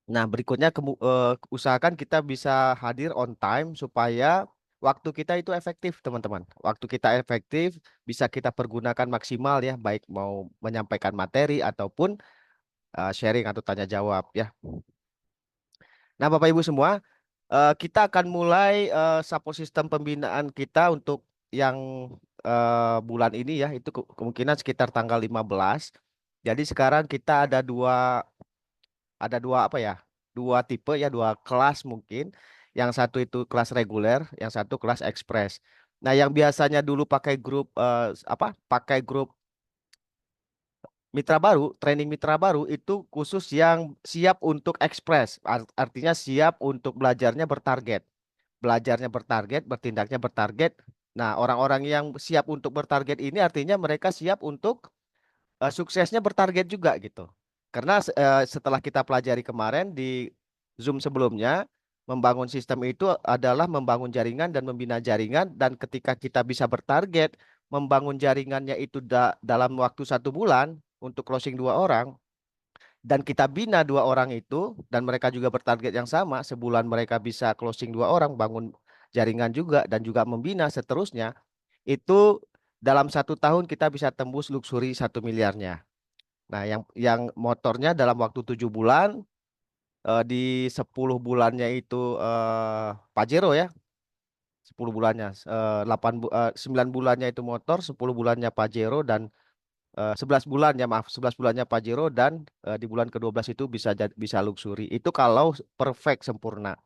Nah, berikutnya usahakan kita bisa hadir on time supaya waktu kita itu efektif, teman-teman. Waktu kita efektif bisa kita pergunakan maksimal ya, baik mau menyampaikan materi ataupun sharing atau tanya jawab ya. Nah, Bapak Ibu semua, kita akan mulai support sistem pembinaan kita untuk yang bulan ini ya, itu kemungkinan sekitar tanggal 15. Jadi sekarang kita ada dua apa ya? Dua tipe ya, dua kelas mungkin. Yang satu itu kelas reguler, yang satu kelas ekspres. Nah, yang biasanya dulu pakai grup apa? Pakai grup mitra baru, training mitra baru itu khusus yang siap untuk ekspres. Artinya siap untuk belajarnya bertarget. Belajarnya bertarget, bertindaknya bertarget. Nah, orang-orang yang siap untuk bertarget ini artinya mereka siap untuk suksesnya bertarget juga gitu. Karena setelah kita pelajari kemarin di Zoom sebelumnya, membangun sistem itu adalah membangun jaringan dan membina jaringan dan ketika kita bisa bertarget membangun jaringannya itu dalam waktu 1 bulan untuk closing 2 orang dan kita bina 2 orang itu dan mereka juga bertarget yang sama, sebulan mereka bisa closing 2 orang, bangun jaringan juga dan juga membina seterusnya, itu dalam 1 tahun kita bisa tembus luxury 1 miliarnya. Nah, yang motornya dalam waktu 7 bulan, di 10 bulannya itu Pajero ya, 10 bulannya, 9 bulannya itu motor, 10 bulannya Pajero dan 11 bulan ya maaf, 11 bulannya Pajero dan di bulan ke-12 itu bisa luxury. Itu kalau perfect sempurna.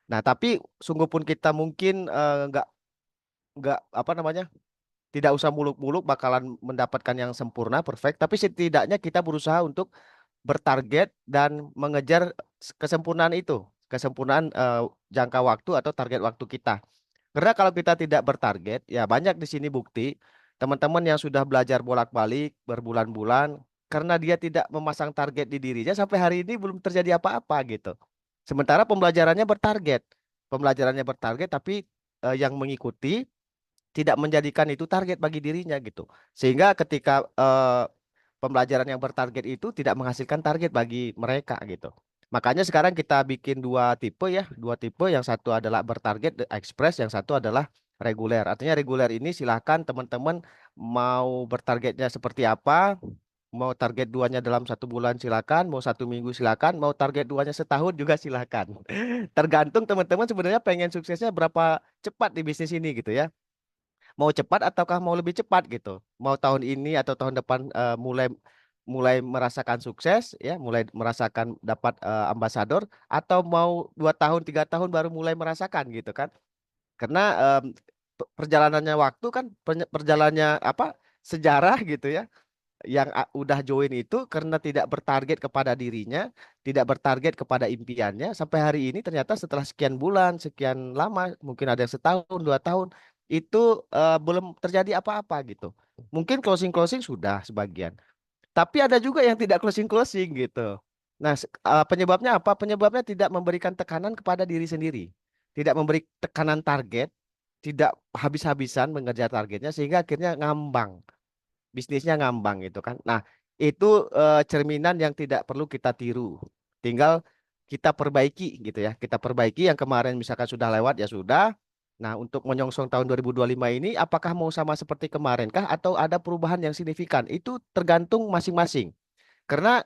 Nah, tapi sungguh pun kita mungkin nggak apa namanya, tidak usah muluk-muluk bakalan mendapatkan yang sempurna perfect, tapi setidaknya kita berusaha untuk bertarget dan mengejar kesempurnaan itu, kesempurnaan jangka waktu atau target waktu kita. Karena kalau kita tidak bertarget, ya banyak di sini bukti teman-teman yang sudah belajar bolak-balik berbulan-bulan karena dia tidak memasang target di dirinya sampai hari ini belum terjadi apa-apa gitu. Sementara pembelajarannya bertarget tapi yang mengikuti tidak menjadikan itu target bagi dirinya gitu. Sehingga ketika pembelajaran yang bertarget itu tidak menghasilkan target bagi mereka gitu. Makanya sekarang kita bikin dua tipe ya, dua tipe. Yang satu adalah bertarget express, yang satu adalah reguler. Artinya reguler ini silahkan teman-teman mau bertargetnya seperti apa, mau target duanya dalam 1 bulan silakan, mau 1 minggu silakan, mau target duanya setahun juga silakan. Tergantung teman-teman sebenarnya pengen suksesnya berapa cepat di bisnis ini gitu ya, mau cepat ataukah mau lebih cepat gitu. Mau tahun ini atau tahun depan mulai mulai merasakan sukses ya, mulai merasakan dapat ambasador atau mau 2 tahun 3 tahun baru mulai merasakan gitu kan. Karena perjalanannya waktu kan perjalanannya apa sejarah gitu ya. Yang udah join itu karena tidak bertarget kepada dirinya, tidak bertarget kepada impiannya, sampai hari ini ternyata setelah sekian bulan, sekian lama, mungkin ada yang setahun, 2 tahun, itu belum terjadi apa-apa gitu. Mungkin closing-closing sudah sebagian, tapi ada juga yang tidak closing-closing gitu. Nah, penyebabnya apa? Penyebabnya tidak memberikan tekanan kepada diri sendiri, tidak memberi tekanan target, tidak habis-habisan mengejar targetnya sehingga akhirnya ngambang, bisnisnya ngambang gitu kan. Nah, itu cerminan yang tidak perlu kita tiru. Tinggal kita perbaiki gitu ya. Kita perbaiki yang kemarin misalkan sudah lewat ya sudah. Nah, untuk menyongsong tahun 2025 ini apakah mau sama seperti kemarin kah atau ada perubahan yang signifikan? Itu tergantung masing-masing. Karena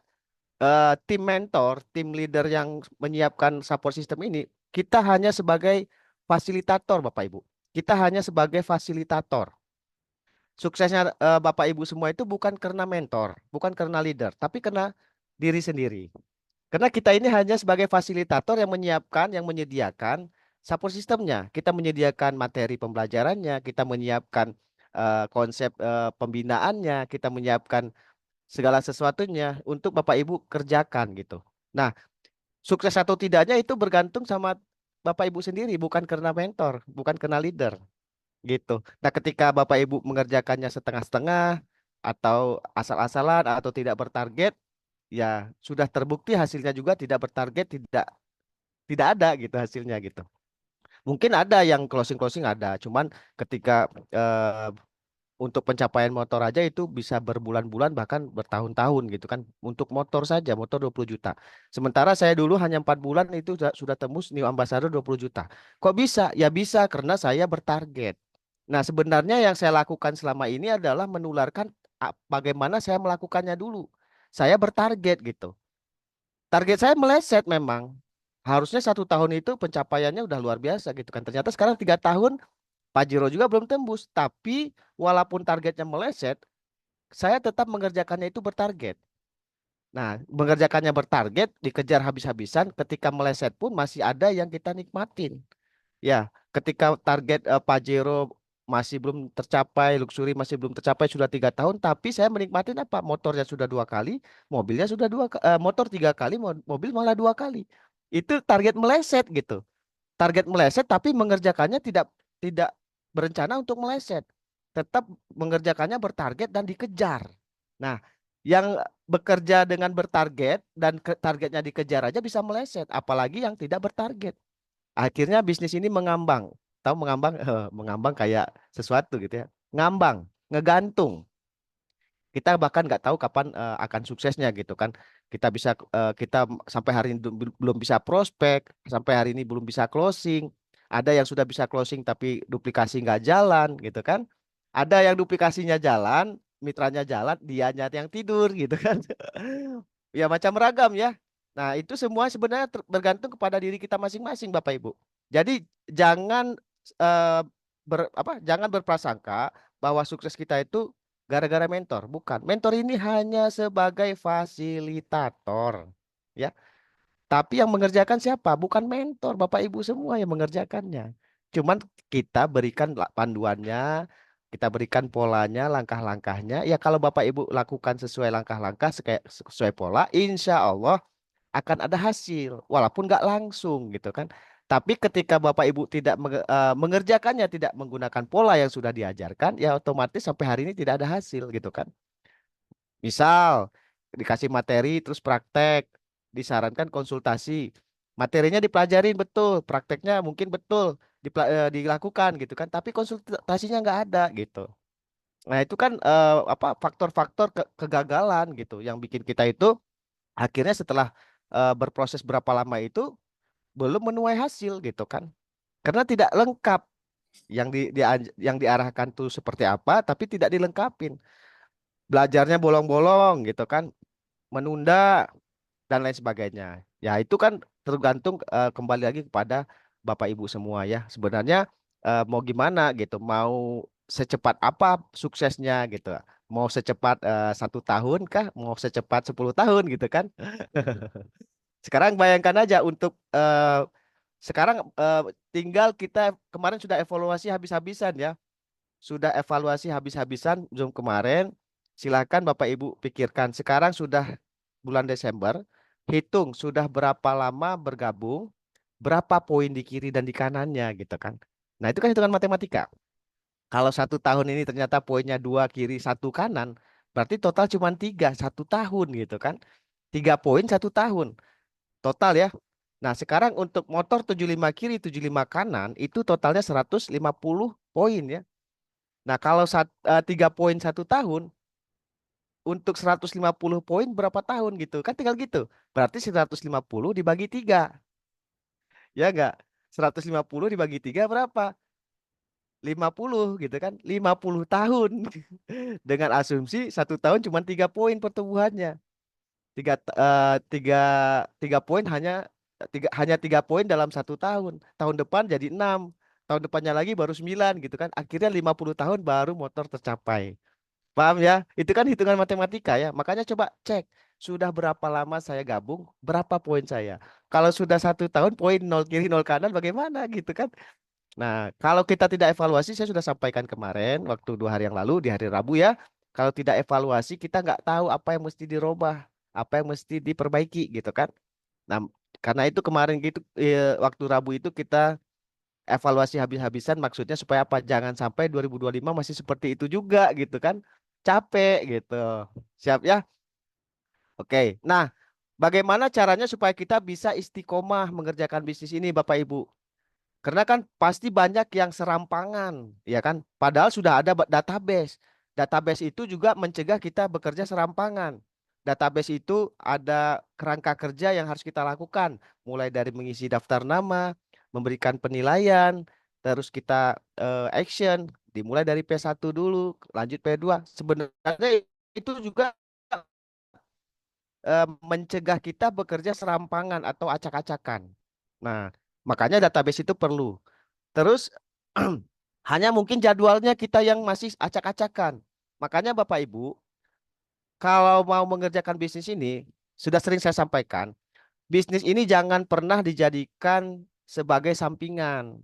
tim mentor, tim leader yang menyiapkan support system ini, kita hanya sebagai fasilitator Bapak Ibu. Kita hanya sebagai fasilitator. Suksesnya Bapak Ibu semua itu bukan karena mentor, bukan karena leader, tapi karena diri sendiri. Karena kita ini hanya sebagai fasilitator yang menyiapkan, yang menyediakan support sistemnya. Kita menyediakan materi pembelajarannya, kita menyiapkan konsep pembinaannya, kita menyiapkan segala sesuatunya untuk Bapak Ibu kerjakan gitu. Nah, sukses atau tidaknya itu bergantung sama Bapak Ibu sendiri, bukan karena mentor, bukan karena leader gitu. Nah, ketika Bapak Ibu mengerjakannya setengah-setengah atau asal-asalan atau tidak bertarget, ya sudah terbukti hasilnya juga tidak bertarget, tidak tidak ada gitu hasilnya gitu. Mungkin ada yang closing-closing ada, cuman ketika eh, untuk pencapaian motor aja itu bisa berbulan-bulan bahkan bertahun-tahun gitu kan. Untuk motor saja, motor 20 juta. Sementara saya dulu hanya 4 bulan itu sudah tembus New Ambassador 20 juta. Kok bisa? Ya bisa karena saya bertarget. Nah, sebenarnya yang saya lakukan selama ini adalah menularkan bagaimana saya melakukannya dulu. Saya bertarget gitu. Target saya meleset memang. Harusnya 1 tahun itu pencapaiannya udah luar biasa gitu kan. Ternyata sekarang 3 tahun Pajero juga belum tembus. Tapi walaupun targetnya meleset, saya tetap mengerjakannya itu bertarget. Nah, mengerjakannya bertarget, dikejar habis-habisan, ketika meleset pun masih ada yang kita nikmatin. Ya, ketika target Pajero masih belum tercapai, luxury masih belum tercapai sudah 3 tahun, tapi saya menikmatin apa? Motornya sudah 2 kali, mobilnya sudah motor 3 kali, mobil malah 2 kali. Itu target meleset gitu. Target meleset, tapi mengerjakannya tidak tidak berencana untuk meleset. Tetap mengerjakannya bertarget dan dikejar. Nah, yang bekerja dengan bertarget dan targetnya dikejar aja bisa meleset, apalagi yang tidak bertarget. Akhirnya bisnis ini mengambang. Tahu mengambang? Mengambang kayak sesuatu gitu ya. Ngambang, ngegantung. Kita bahkan nggak tahu kapan akan suksesnya gitu kan. Kita sampai hari ini belum bisa prospek, sampai hari ini belum bisa closing. Ada yang sudah bisa closing tapi duplikasi nggak jalan gitu kan. Ada yang duplikasinya jalan, mitranya jalan, dianya yang tidur gitu kan. Ya macam ragam ya. Nah, itu semua sebenarnya bergantung kepada diri kita masing-masing, Bapak Ibu. Jadi jangan eh, jangan berprasangka bahwa sukses kita itu gara-gara mentor. Bukan. Mentor ini hanya sebagai fasilitator. Ya. Tapi yang mengerjakan siapa? Bukan mentor, Bapak Ibu semua yang mengerjakannya. Cuman kita berikan panduannya, kita berikan polanya, langkah-langkahnya. Ya kalau Bapak Ibu lakukan sesuai langkah-langkah, sesuai pola, insya Allah akan ada hasil. Walaupun nggak langsung gitu kan. Tapi ketika Bapak Ibu tidak mengerjakannya, tidak menggunakan pola yang sudah diajarkan, ya otomatis sampai hari ini tidak ada hasil gitu kan. Misal dikasih materi terus praktek, disarankan konsultasi. Materinya dipelajarin betul, prakteknya mungkin betul dilakukan gitu kan, tapi konsultasinya nggak ada gitu. Nah, itu kan faktor-faktor kegagalan gitu yang bikin kita itu akhirnya setelah berproses berapa lama itu belum menuai hasil gitu kan. Karena tidak lengkap yang diarahkan tuh seperti apa, tapi tidak dilengkapin. Belajarnya bolong-bolong gitu kan, menunda dan lain sebagainya. Ya itu kan tergantung kembali lagi kepada Bapak Ibu semua ya. Sebenarnya mau gimana gitu, mau secepat apa suksesnya gitu. Mau secepat 1 tahun kah? Mau secepat 10 tahun gitu kan? Sekarang bayangkan aja untuk sekarang tinggal kita kemarin sudah evaluasi habis-habisan ya. Sudah evaluasi habis-habisan Zoom kemarin. Silakan Bapak Ibu pikirkan. Sekarang sudah bulan Desember. Hitung sudah berapa lama bergabung, berapa poin di kiri dan di kanannya gitu kan. Nah itu kan hitungan matematika. Kalau 1 tahun ini ternyata poinnya 2 kiri 1 kanan, berarti total cuma 3 1 tahun gitu kan. 3 poin 1 tahun total ya. Nah sekarang untuk motor 75 kiri 75 kanan itu totalnya 150 poin ya. Nah, kalau 3 poin 1 tahun untuk 150 poin berapa tahun gitu? Kan tinggal gitu. Berarti 150 dibagi 3. Ya enggak? 150 dibagi 3 berapa? 50 gitu kan? 50 tahun. Dengan asumsi 1 tahun cuma 3 poin pertumbuhannya. Tiga, tiga, 3 poin hanya 3 poin dalam 1 tahun. Tahun depan jadi 6. Tahun depannya lagi baru 9 gitu kan. Akhirnya 50 tahun baru motor tercapai. Paham ya? Itu kan hitungan matematika ya. Makanya coba cek sudah berapa lama saya gabung, berapa poin saya. Kalau sudah 1 tahun poin nol kiri nol kanan bagaimana gitu kan? Nah, kalau kita tidak evaluasi, saya sudah sampaikan kemarin waktu 2 hari yang lalu di hari Rabu ya. Kalau tidak evaluasi, kita nggak tahu apa yang mesti dirubah, apa yang mesti diperbaiki gitu kan? Nah, karena itu kemarin gitu waktu Rabu itu kita evaluasi habis-habisan maksudnya supaya apa? Jangan sampai 2025 masih seperti itu juga gitu kan. Capek gitu. Siap ya? Oke. Nah, bagaimana caranya supaya kita bisa istiqomah mengerjakan bisnis ini Bapak Ibu? Karena kan pasti banyak yang serampangan, ya kan? Padahal sudah ada database. Database itu juga mencegah kita bekerja serampangan. Database itu ada kerangka kerja yang harus kita lakukan, mulai dari mengisi daftar nama, memberikan penilaian, terus kita action, dimulai dari P1 dulu, lanjut P2. Sebenarnya itu juga mencegah kita bekerja serampangan atau acak-acakan. Nah, makanya database itu perlu. Terus hanya mungkin jadwalnya kita yang masih acak-acakan. Makanya Bapak Ibu, kalau mau mengerjakan bisnis ini, sudah sering saya sampaikan, bisnis ini jangan pernah dijadikan sebagai sampingan.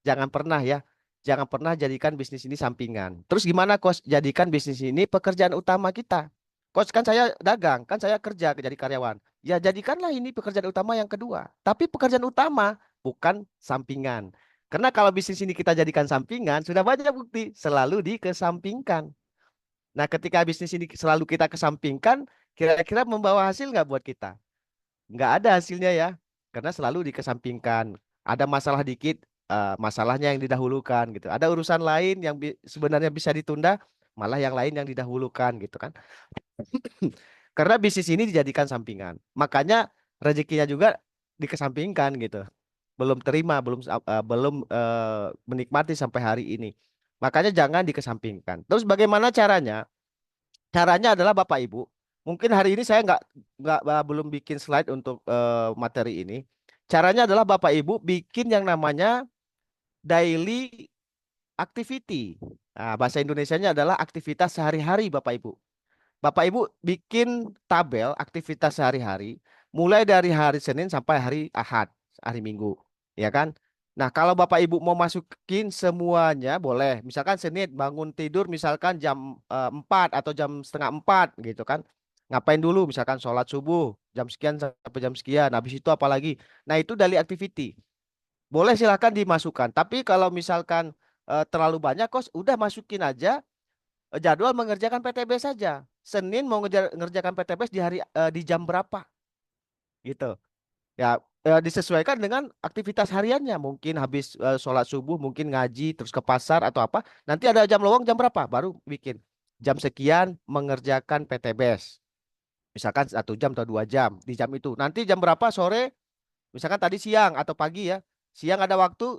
Jangan pernah ya. Jangan pernah jadikan bisnis ini sampingan. Terus gimana, Kos? Jadikan bisnis ini pekerjaan utama kita. Kos, kan saya dagang, kan saya kerja jadi karyawan. Ya jadikanlah ini pekerjaan utama yang kedua. Tapi pekerjaan utama bukan sampingan. Karena kalau bisnis ini kita jadikan sampingan, sudah banyak bukti selalu dikesampingkan. Nah, ketika bisnis ini selalu kita kesampingkan, kira-kira membawa hasil nggak buat kita? Nggak ada hasilnya ya, karena selalu dikesampingkan. Ada masalah dikit, masalahnya yang didahulukan gitu. Ada urusan lain yang sebenarnya bisa ditunda, malah yang lain yang didahulukan gitu kan. Karena bisnis ini dijadikan sampingan. Makanya rezekinya juga dikesampingkan gitu. Belum terima, belum menikmati sampai hari ini. Makanya jangan dikesampingkan. Terus bagaimana caranya? Caranya adalah Bapak Ibu, mungkin hari ini saya belum bikin slide untuk materi ini. Caranya adalah Bapak Ibu bikin yang namanya daily activity. Nah, bahasa Indonesianya adalah aktivitas sehari-hari Bapak Ibu. Bapak Ibu bikin tabel aktivitas sehari-hari, mulai dari hari Senin sampai hari Ahad, hari Minggu, ya kan? Nah, kalau Bapak Ibu mau masukin semuanya boleh. Misalkan Senin bangun tidur misalkan jam 4 atau jam setengah 4 gitu kan. Ngapain dulu? Misalkan sholat subuh jam sekian sampai jam sekian. Habis itu apa lagi? Nah, itu daily activity. Boleh silahkan dimasukkan. Tapi kalau misalkan terlalu banyak, kos udah masukin aja jadwal mengerjakan PTB saja. Senin mau ngerjakan PTB di jam berapa gitu. Ya, disesuaikan dengan aktivitas hariannya. Mungkin habis sholat subuh, mungkin ngaji, terus ke pasar atau apa. Nanti ada jam lowong jam berapa? Baru bikin. Jam sekian mengerjakan PTBS. Misalkan 1 jam atau 2 jam di jam itu. Nanti jam berapa sore? Misalkan tadi siang atau pagi ya. Siang ada waktu,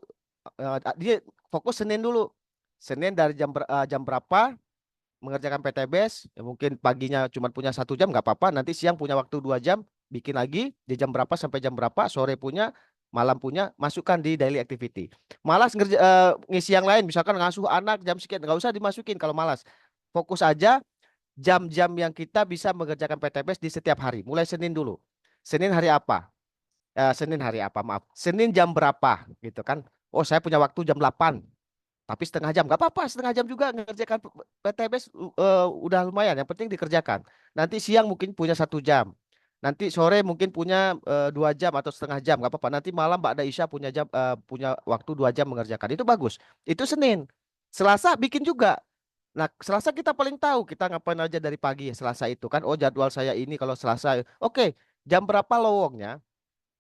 dia fokus Senin dulu. Senin dari jam berapa mengerjakan PTBS, ya mungkin paginya cuma punya 1 jam nggak apa-apa, nanti siang punya waktu 2 jam, bikin lagi di jam berapa sampai jam berapa, sore punya, malam punya, masukkan di daily activity. Malas ngisi yang lain, misalkan ngasuh anak jam sekian, nggak usah dimasukin kalau malas. Fokus aja jam-jam yang kita bisa mengerjakan PTBS di setiap hari, mulai Senin dulu. Senin hari apa? Senin hari apa, maaf. Senin jam berapa gitu kan. Oh, saya punya waktu jam 8. Tapi setengah jam nggak apa-apa, setengah jam juga ngerjakan PTBS udah lumayan. Yang penting dikerjakan. Nanti siang mungkin punya 1 jam. Nanti sore mungkin punya 2 jam atau setengah jam, nggak apa-apa. Nanti malam Mbak Isya punya waktu 2 jam mengerjakan. Itu bagus. Itu Senin. Selasa bikin juga. Nah, Selasa kita paling tahu kita ngapain aja dari pagi ya Selasa itu kan. Oh, jadwal saya ini kalau Selasa. Oke, jam berapa lowongnya?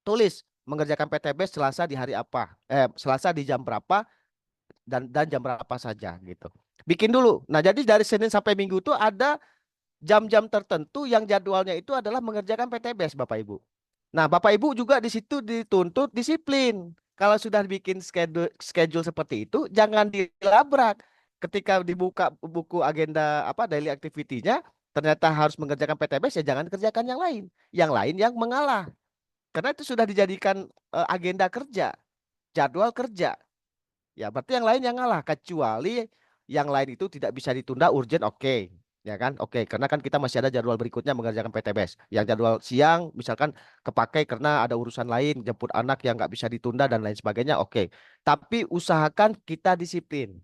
Tulis mengerjakan PTBS Selasa di hari apa? Selasa di jam berapa? Dan jam berapa saja gitu. Bikin dulu. Nah, jadi dari Senin sampai Minggu itu ada jam-jam tertentu yang jadwalnya itu adalah mengerjakan PTBS Bapak Ibu. Nah, Bapak Ibu juga di situ dituntut disiplin. Kalau sudah bikin schedule seperti itu, jangan dilabrak. Ketika dibuka buku agenda apa daily activity-nya, ternyata harus mengerjakan PTBS, ya jangan kerjakan yang lain. Yang lain yang mengalah. Karena itu sudah dijadikan agenda kerja, jadwal kerja. Ya, berarti yang lain yang ngalah kecuali yang lain itu tidak bisa ditunda urgent, oke. Ya kan? Oke, karena kan kita masih ada jadwal berikutnya mengerjakan PTBS. Yang jadwal siang misalkan kepakai karena ada urusan lain, jemput anak yang nggak bisa ditunda dan lain sebagainya, oke. Tapi usahakan kita disiplin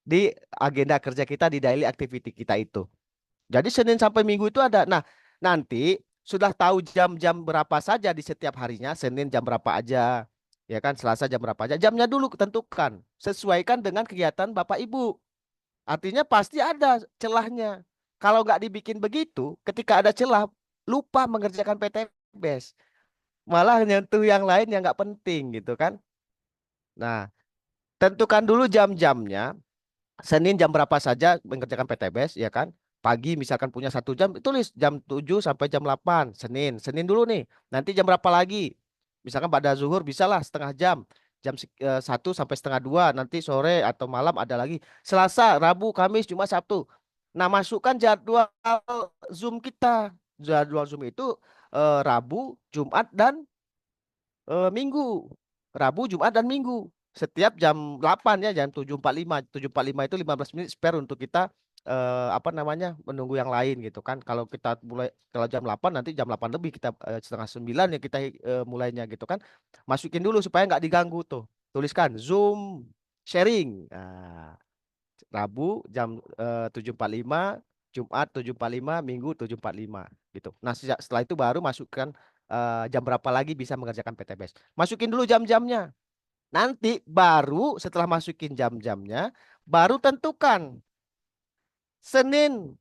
di agenda kerja kita di daily activity kita itu. Jadi Senin sampai Minggu itu ada. Nah, nanti sudah tahu jam-jam berapa saja di setiap harinya, Senin jam berapa aja, ya kan, Selasa jam berapa aja. Jamnya dulu tentukan, sesuaikan dengan kegiatan Bapak Ibu. Artinya pasti ada celahnya. Kalau nggak dibikin begitu, ketika ada celah, lupa mengerjakan PTBS. Malah nyentuh yang lain yang nggak penting gitu kan. Nah, tentukan dulu jam-jamnya. Senin jam berapa saja mengerjakan PTBS ya kan. Pagi misalkan punya 1 jam, tulis jam 7 sampai jam 8 Senin. Senin dulu nih. Nanti jam berapa lagi? Misalkan pada zuhur bisalah setengah jam. Jam 1 sampai setengah 2. Nanti sore atau malam ada lagi. Selasa, Rabu, Kamis, Jumat, Sabtu. Nah, masukkan jadwal Zoom kita. Jadwal Zoom itu Rabu, Jumat, dan Minggu. Rabu, Jumat, dan Minggu. Setiap jam 8 ya, jam 7.45. 7.45 itu 15 menit spare untuk kita apa namanya menunggu yang lain gitu kan. Kalau kita mulai kalau jam 8 nanti jam 8 lebih kita setengah 9 ya kita mulainya gitu kan. Masukin dulu supaya nggak diganggu tuh. Tuliskan Zoom sharing. Nah, Rabu jam 7.45, Jumat 7.45, Minggu 7.45 gitu. Nah, setelah itu baru masukkan jam berapa lagi bisa mengerjakan PTBS. Masukin dulu jam-jamnya. Nanti baru setelah masukin jam-jamnya, baru tentukan Senin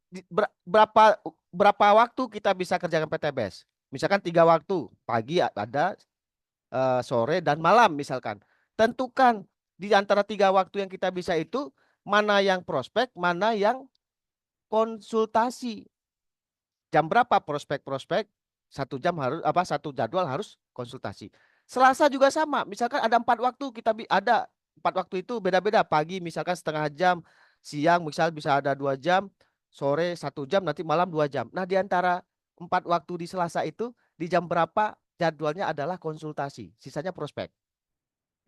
berapa berapa waktu kita bisa kerjakan PTBS. Misalkan 3 waktu, pagi ada, sore dan malam misalkan. Tentukan di antara 3 waktu yang kita bisa itu mana yang prospek, mana yang konsultasi. Jam berapa prospek-prospek? 1 jam harus apa? 1 jadwal harus konsultasi. Selasa juga sama. Misalkan ada 4 waktu kita ada 4 waktu itu beda-beda. Pagi misalkan setengah jam, siang misal bisa ada 2 jam, sore 1 jam, nanti malam 2 jam. Nah di antara 4 waktu di Selasa itu di jam berapa jadwalnya adalah konsultasi. Sisanya prospek.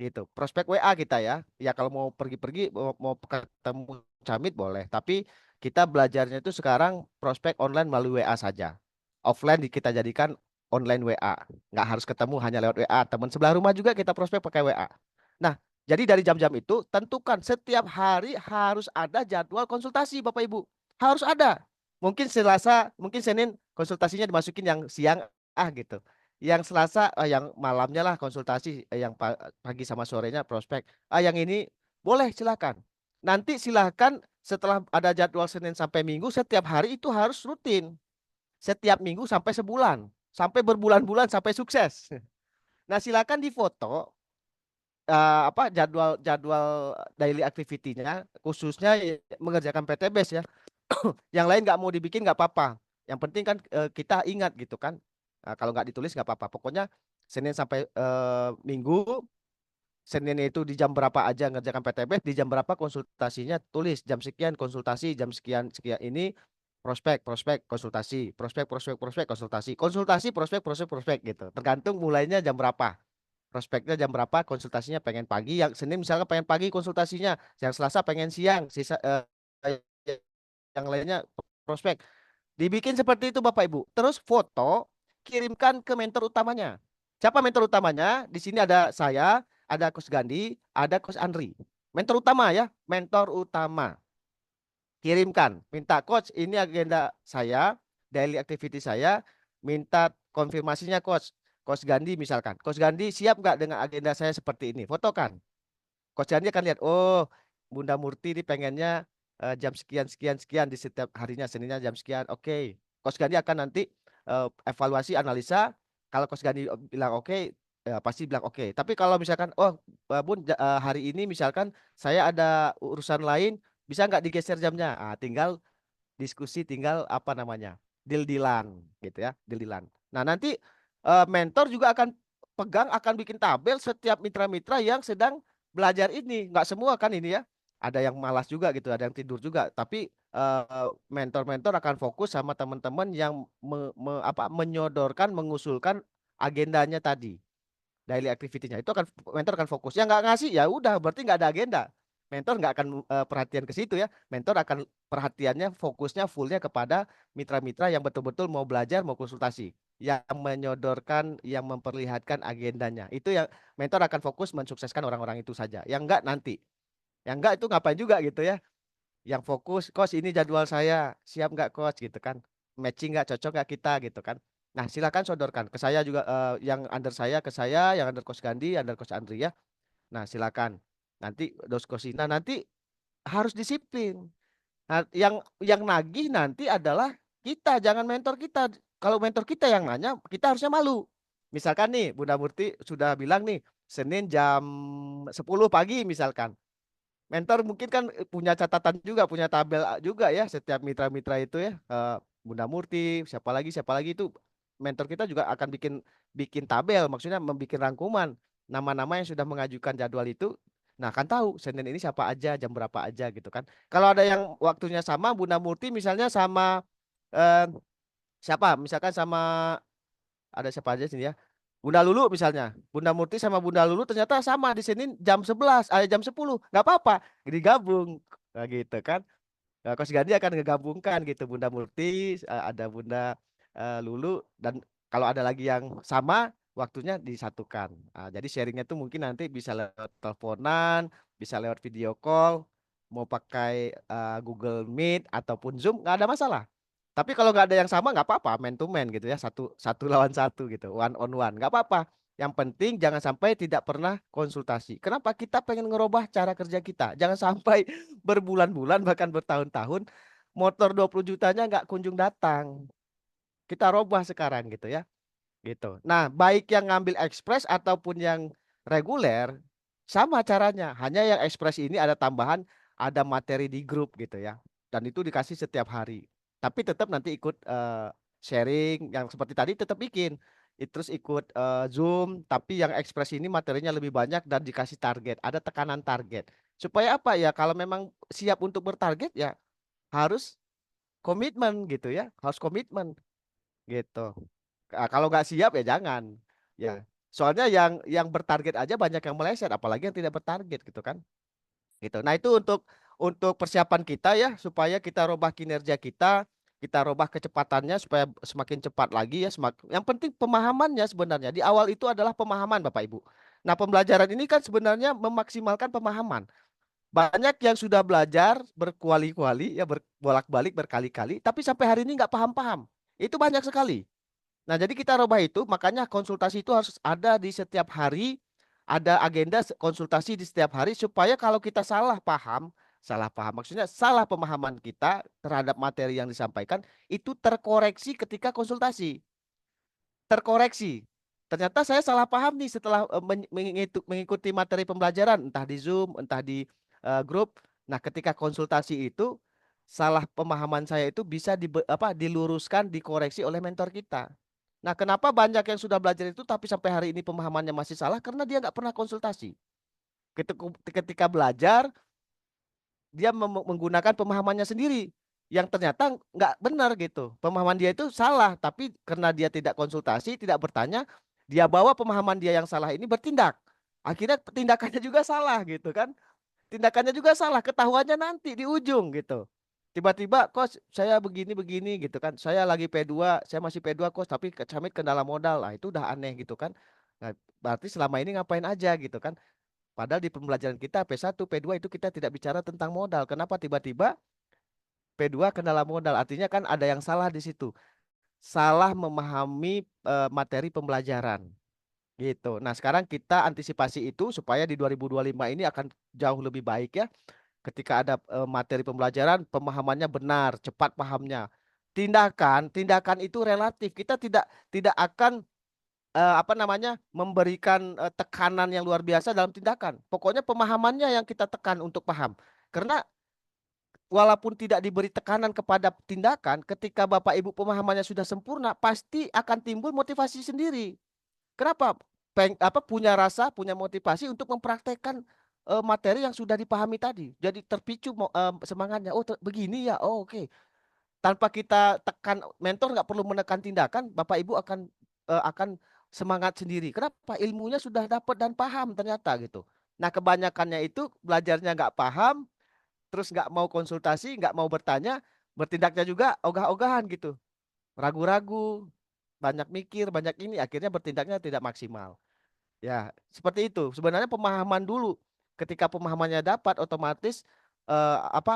Gitu. Prospek WA kita ya. Ya kalau mau pergi-pergi mau ketemu Camit boleh. Tapi kita belajarnya itu sekarang prospek online melalui WA saja. Offline kita jadikan online WA. Nggak harus ketemu hanya lewat WA. Teman sebelah rumah juga kita prospek pakai WA. Nah, jadi dari jam-jam itu tentukan setiap hari harus ada jadwal konsultasi Bapak Ibu. Harus ada. Mungkin Selasa, mungkin Senin konsultasinya dimasukin yang siang gitu. Yang Selasa yang malamnya lah konsultasi, yang pagi sama sorenya prospek. Yang ini boleh silakan. Nanti silakan setelah ada jadwal Senin sampai Minggu setiap hari itu harus rutin. Setiap minggu sampai sebulan, sampai berbulan-bulan sampai sukses. Nah, silakan difoto apa jadwal daily activity-nya khususnya mengerjakan PTBS ya. Yang lain nggak mau dibikin nggak apa-apa. Yang penting kan kita ingat gitu kan. Nah, kalau nggak ditulis nggak apa-apa. Pokoknya Senin sampai Minggu, Senin itu di jam berapa aja ngerjakan PTBS, di jam berapa konsultasinya tulis jam sekian konsultasi, jam sekian sekian ini prospek, prospek, konsultasi, prospek, prospek, prospek, konsultasi, konsultasi, prospek, prospek, prospek gitu. Tergantung mulainya jam berapa. Prospeknya jam berapa, konsultasinya pengen pagi, yang Senin misalnya pengen pagi konsultasinya, yang Selasa pengen siang, sisa yang lainnya prospek. Dibikin seperti itu Bapak Ibu. Terus foto kirimkan ke mentor utamanya. Siapa mentor utamanya? Di sini ada saya, ada Coach Gandhi, ada Coach Andri. Mentor utama ya, mentor utama. Kirimkan, minta Coach ini agenda saya, daily activity saya, minta konfirmasinya Coach. Coach Gandhi misalkan. Coach Gandhi siap nggak dengan agenda saya seperti ini? Fotokan. Coach Gandhi akan lihat, oh Bunda Murti ini pengennya jam sekian sekian sekian di setiap harinya, Seninnya jam sekian. Oke. Coach Gandhi akan nanti evaluasi analisa. Kalau Coach Gandhi bilang oke, pasti bilang oke. Tapi kalau misalkan oh Bun hari ini misalkan saya ada urusan lain, bisa nggak digeser jamnya? Tinggal diskusi, tinggal apa namanya? Deal-dealan gitu ya, deal-dealan. Nah, nanti mentor juga akan pegang akan bikin tabel setiap mitra-mitra yang sedang belajar ini. Nggak semua kan ini ya. Ada yang malas juga gitu, ada yang tidur juga. Tapi mentor-mentor akan fokus sama teman-teman yang menyodorkan, mengusulkan agendanya tadi, daily activity-nya. Itu akan mentor akan fokus. Yang nggak ngasih ya udah, berarti nggak ada agenda. Mentor nggak akan perhatian ke situ ya. Mentor akan perhatiannya, fokusnya, fullnya kepada mitra-mitra yang betul-betul mau belajar, mau konsultasi, yang menyodorkan, yang memperlihatkan agendanya. Itu yang mentor akan fokus mensukseskan orang-orang itu saja. Yang enggak nanti. Yang enggak itu ngapain juga gitu ya. Yang fokus, coach ini jadwal saya, siap nggak coach gitu kan? Matching nggak, cocok nggak kita gitu kan? Nah silakan sodorkan ke saya juga yang under saya ke saya, yang under Coach Gandhi, under Coach Andri ya. Nah silakan. Nanti dos Cosina nanti harus disiplin. Nah, yang nagih nanti adalah kita, jangan mentor kita. Kalau mentor kita yang nanya, kita harusnya malu. Misalkan nih, Bunda Murti sudah bilang nih, Senin jam 10 pagi misalkan. mentor mungkin kan punya catatan juga, punya tabel juga ya setiap mitra-mitra itu ya. Bunda Murti, siapa lagi itu mentor kita juga akan bikin bikin tabel, maksudnya membuat rangkuman nama-nama yang sudah mengajukan jadwal itu. Nah, kan tahu Senin ini siapa aja, jam berapa aja gitu kan. Kalau ada yang waktunya sama, Bunda Murti misalnya sama eh, siapa? Misalkan sama ada siapa aja sini ya. Bunda Lulu misalnya. Bunda Murti sama Bunda Lulu ternyata sama di Senin jam 11, jam 10. Nggak apa-apa, digabung. Nah, gitu kan. Nah, Coach Gandhi akan ngegabungkan gitu Bunda Murti, ada Bunda Lulu dan kalau ada lagi yang sama waktunya disatukan. Jadi sharingnya tuh mungkin nanti bisa lewat teleponan, bisa lewat video call, mau pakai Google Meet ataupun Zoom nggak ada masalah. Tapi kalau nggak ada yang sama nggak apa-apa, man to man gitu ya, satu satu lawan satu gitu, one on one, nggak apa-apa. Yang penting jangan sampai tidak pernah konsultasi. Kenapa? Kita pengen ngerubah cara kerja kita. Jangan sampai berbulan-bulan bahkan bertahun-tahun motor 20 jutanya nggak kunjung datang. Kita robah sekarang gitu ya. Gitu. Nah, baik yang ngambil ekspres ataupun yang reguler sama caranya. Hanya yang ekspres ini ada tambahan, ada materi di grup gitu ya. Dan itu dikasih setiap hari. Tapi tetap nanti ikut sharing yang seperti tadi tetap bikin. Terus ikut Zoom, tapi yang ekspres ini materinya lebih banyak dan dikasih target, ada tekanan target. Supaya apa ya? Kalau memang siap untuk bertarget ya harus komitmen gitu ya, harus komitmen gitu. Kalau nggak siap ya jangan. Ya, soalnya yang bertarget aja banyak yang meleset, apalagi yang tidak bertarget gitu kan. Gitu. Nah itu untuk persiapan kita ya supaya kita robah kinerja kita robah kecepatannya supaya semakin cepat lagi ya. Yang penting pemahamannya sebenarnya di awal itu adalah pemahaman Bapak Ibu. Nah pembelajaran ini kan sebenarnya memaksimalkan pemahaman. Banyak yang sudah belajar berkuali-kuali ya berbolak-balik berkali-kali, tapi sampai hari ini nggak paham-paham. Itu banyak sekali. Nah, jadi kita rubah itu, makanya konsultasi itu harus ada di setiap hari, ada agenda konsultasi di setiap hari supaya kalau kita salah paham maksudnya salah pemahaman kita terhadap materi yang disampaikan itu terkoreksi ketika konsultasi. Terkoreksi. Ternyata saya salah paham nih setelah mengikuti materi pembelajaran entah di Zoom, entah di grup. Nah, ketika konsultasi itu salah pemahaman saya itu bisa diluruskan, dikoreksi oleh mentor kita. Nah, kenapa banyak yang sudah belajar itu tapi sampai hari ini pemahamannya masih salah karena dia nggak pernah konsultasi. Ketika belajar dia menggunakan pemahamannya sendiri yang ternyata nggak benar gitu. Pemahaman dia itu salah, tapi karena dia tidak konsultasi, tidak bertanya, dia bawa pemahaman dia yang salah ini bertindak. Akhirnya tindakannya juga salah gitu kan. Tindakannya juga salah, ketahuannya nanti di ujung gitu. Tiba-tiba, Coach, saya begini-begini gitu kan. Saya lagi P2, saya masih P2, Coach, tapi kecamit kendala modal. Nah, itu udah aneh gitu kan. Nah, berarti selama ini ngapain aja gitu kan. Padahal di pembelajaran kita P1, P2 itu kita tidak bicara tentang modal. Kenapa tiba-tiba P2 kendala modal? Artinya kan ada yang salah di situ. Salah memahami materi pembelajaran. Gitu. Nah, sekarang kita antisipasi itu supaya di 2025 ini akan jauh lebih baik ya. Ketika ada materi pembelajaran, pemahamannya benar, cepat pahamnya. Tindakan itu relatif. Kita tidak akan apa namanya memberikan tekanan yang luar biasa dalam tindakan. Pokoknya pemahamannya yang kita tekan untuk paham. Karena walaupun tidak diberi tekanan kepada tindakan, ketika Bapak Ibu pemahamannya sudah sempurna, pasti akan timbul motivasi sendiri. Kenapa? Punya rasa, punya motivasi untuk mempraktekkan materi yang sudah dipahami tadi. Jadi terpicu semangatnya. Oh, begini ya. Oh, oke. Tanpa kita tekan, mentor nggak perlu menekan tindakan, Bapak Ibu akan semangat sendiri. Kenapa? Ilmunya sudah dapat dan paham ternyata gitu. Nah, kebanyakannya itu belajarnya nggak paham, terus nggak mau konsultasi, nggak mau bertanya, bertindaknya juga ogah-ogahan gitu, ragu-ragu, banyak mikir, banyak ini, akhirnya bertindaknya tidak maksimal. Ya, seperti itu. Sebenarnya pemahaman dulu. Ketika pemahamannya dapat, otomatis